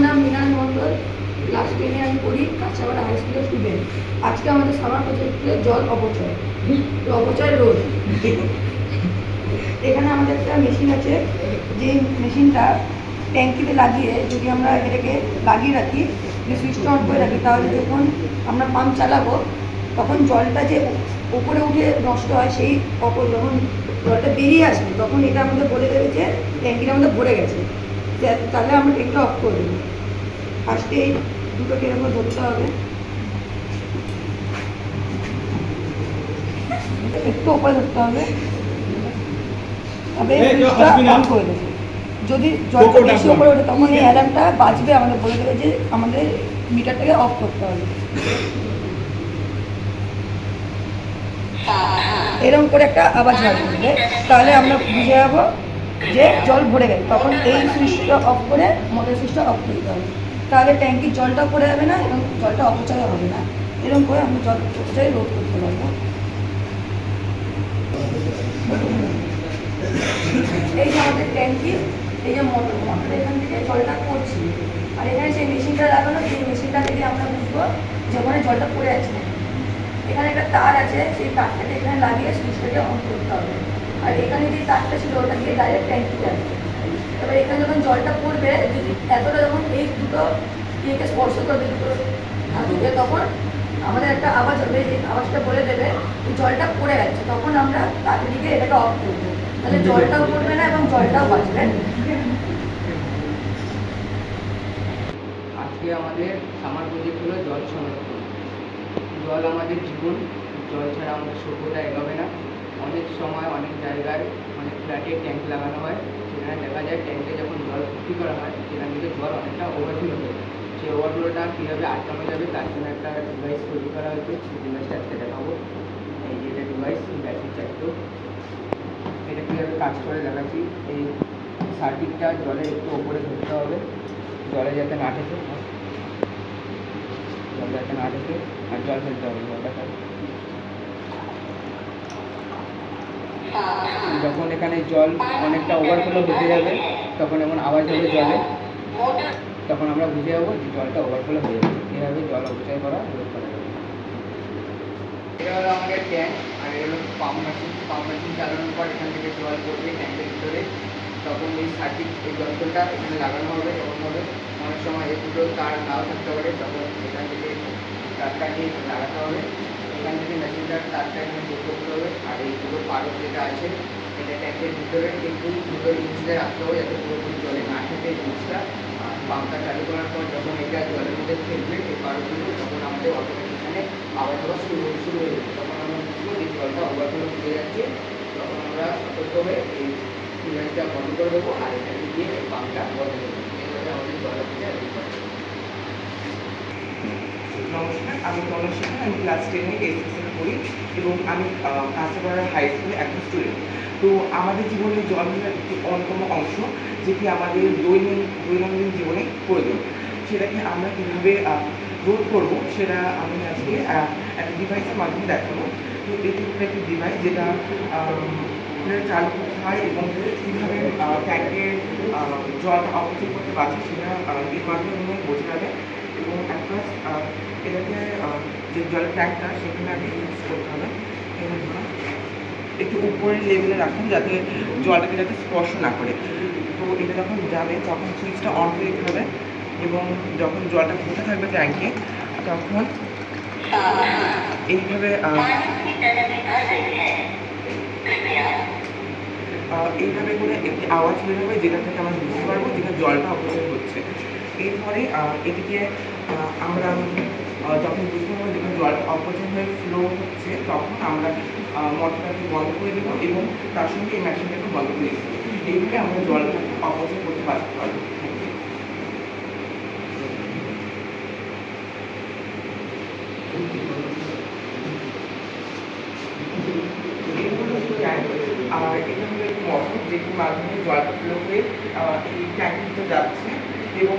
নাম মৃণাল মণ্ডল, ক্লাস 10-এ আমি পড়ি, কাঁচাপাড়া হাই স্কুলের স্টুডেন্ট। আজকে আমাদের সামার প্রজেক্টে জল অপচয় রোধ। এখানে আমাদের একটা মেশিন আছে, যে মেশিনটা ট্যাঙ্কিতে লাগিয়ে যদি আমরা এটাকে লাগিয়ে রাখি, সুইচটা অন করে রাখি, তাহলে যখন আমরা পাম্প চালাবো তখন জলটা যে উপরে উঠে নষ্ট হয়, সেই যখন জলটা বেরিয়ে আসবে তখন এটা আমাদের বলে দেবে যে ট্যাঙ্কিটা আমাদের ভরে গেছে। তাহলে আমরা ট্যাঙ্কটা অফ করে দেবো। ফার্স্টে এই দুটোকে এরকম ধরতে হবে, একটু উপরে ধরতে হবে, তবে সুইচটা অন করে দেবো। যদি জলটা বেশি উপরে ওঠে তখন এই অ্যালার্মটা বাজবে, আমাদের বলে দেবে যে আমাদের মিটারটাকে অফ করতে হবে। এরকম করে একটা আওয়াজ বার করবে, তাহলে আমরা বুঝে যাবো যে জল ভরে গেছে। তখন এই সুইচটা অফ করে মোটর সুইচটা অফ করতে হবে, তাহলে ট্যাঙ্কির জলটাও পড়ে যাবে না এবং জলটা অপচয় হবে না। এরকম করে আমরা জল অপচয় রোধ করতে পারবো। এই যে আমাদের ট্যাঙ্কি, এই যে মোটর এখান থেকে জলটা পড়ছে, আর এখানে সেই মেশিনটা লাগানো, সেই মেশিনটা থেকে আমরা বুঝবো যে ওখানে জলটা পড়ে আছে। এখানে একটা তার আছে, সেই তারটাকে এখানে লাগিয়ে সুইচটাকে অন করতে হবে। আর এখানে যে তারটা ছিল ওটা দিয়ে ডাইরেক্ট ট্যাঙ্কিতে আসবে। তবে এখানে যখন জলটা পড়বে, যদি এতটা যখন এই দুটো ইয়েকে স্পর্শ করবে, দুটো ধাতুকে, তখন আমাদের একটা আওয়াজ হবে, যে আওয়াজটা বলে দেবে যে জলটা পড়ে গেছে। তখন আমরা তাদের দিকে এটাকে অফ করবো, তাহলে জলটাও পড়বে না এবং জলটাও বাঁচবে। আজকে আমাদের সামার প্রজেক্ট হলো জল সংরক্ষণ। জল আমাদের জীবন, জল ছাড়া আমাদের সভ্যতা এগোবে না। অনেক সময় অনেক জায়গায় অনেক ফ্ল্যাটে ট্যাঙ্ক লাগানো হয়, সেখানে দেখা যায় ট্যাঙ্কে যখন জল ভর্তি করা হয় সেখান থেকে জল অনেকটা ওভারফ্লো হয়। সেই ওভারফ্লোটা কীভাবে আটকানো যাবে তার জন্য একটা ডিভাইস তৈরি করা হয়েছে। সেই ডিভাইসটা আজকে দেখাবো। এই যে এটা ডিভাইস, ব্যাটারি চালিত। এটা কীভাবে কাজ করে দেখাচ্ছি। এই সার্কিটটা জলে একটু ওপরে ধরতে হবে, জলে যাতে না ঠেকে, জল যাতে না ঠেকে, আর জল ফেলতে হবে জলটা। যখন এখানে জল অনেকটা ওভারফ্লো হতে যাবে তখন এমন আওয়াজ হবে জলে, তখন আমরা বুঝে যাবো যে জলটা ওভারফ্লো হয়ে যাবে। এভাবে জল অপচয় করা রোধ করা যাবে। এটা হলো আমাদের ট্যাঙ্ক, আর এটা হলো পাম্প মেশিন। পাম্প মেশিন চালানোর পর এখান থেকে জল পড়বে ট্যাঙ্কের ভিতরে, তখন এই সার্কিট, এই যন্ত্রটা এখানে লাগানো হবে। তখন হবে অনেক সময় এই দুটো তার নাও থাকতে পারে, তখন এখান থেকে তারটা নিয়ে লাগাতে হবে। এখান থেকে মেশিনটার তারটা এখানে যোগ করতে হবে। আর এই দুটো পারদ যেটা আছে এটা ট্যাঙ্কের ভিতরে একটু দুটো ইঞ্চিতে রাখতে হবে, যাতে পুরোপুরি জলে না থাকে জিনিসটা। আর পাম্পটা চালু করার পর যখন এটা জলের মধ্যে ফেলবে এই পারদগুলো, তখন আমাদের অটোমেটিক এখানে আওয়াজ হওয়া শুরু হয়ে যাবে। তখন আমরা বুঝবো যে জলটা ওভারফ্লো হয়ে যাচ্ছে। তখন আমরা সতর্ক হয়ে এই ডিভাইসটা বন্ধ করে দেবো, আর এখানে গিয়ে এই পাম্পটা বন্ধ করে দেবো। এইভাবে আমাদের জল অপচয় রোধ করা যাবে। নমস্কার, আমি তনস্বিনী। আমি ক্লাস 10-এ এসএসসি পড়ি এবং আমি কাঁচাপাড়া হাই স্কুলে একজন স্টুডেন্ট। তো আমাদের জীবনে জল হলো একটি অন্যতম অংশ, যেটি আমাদের দৈনন্দিন জীবনে প্রয়োজন। সেটাকে আমরা কীভাবে রোধ করব সেটা আমি আজকে একটা ডিভাইসের মাধ্যমে দেখাবো। তো এটি হলো একটি ডিভাইস যেটা চালু করতে হয় এবং কীভাবে ট্যাঙ্কের জলটা অপচয় করতে পারছে সেটা এর মাধ্যমে বোঝা যাবে। এবং অ্যাটফার্স্ট এটাকে যে জলের ট্যাঙ্কটা সেখানে আগে ইউজ করতে হবে। এবার ধরুন একটু উপরের লেভেলে রাখুন, যাতে জলটাকে যাতে স্পর্শ না করে। তো এটা যখন যাবে তখন সুইচটা অন করে দিতে হবে, এবং যখন জলটা ফুটে থাকবে ট্যাঙ্কে তখন এইভাবে এইভাবে করে একটি আওয়াজ বের হবে, যেটা থেকে আমরা বুঝতে পারবো যেটা জলটা অপচয় হচ্ছে। এরপরে এটিকে আমরা যখন বুঝতে পারবো যেখানে জলটা অপচয় হয়ে ফ্লো হচ্ছে, তখন আমরা মোটরটাকে বন্ধ করে দেবো এবং তার সঙ্গে এই মেশিনটাকে বন্ধ করে দেবো। এইভাবে আমরা জলটাকে অপচয় করতে বাঁচতে পারবো। আর এটা হলো একটি মোটর, যেটির মাধ্যমে জলটা ফ্লো হয়ে এই ট্যাঙ্কিতে যাচ্ছে এবং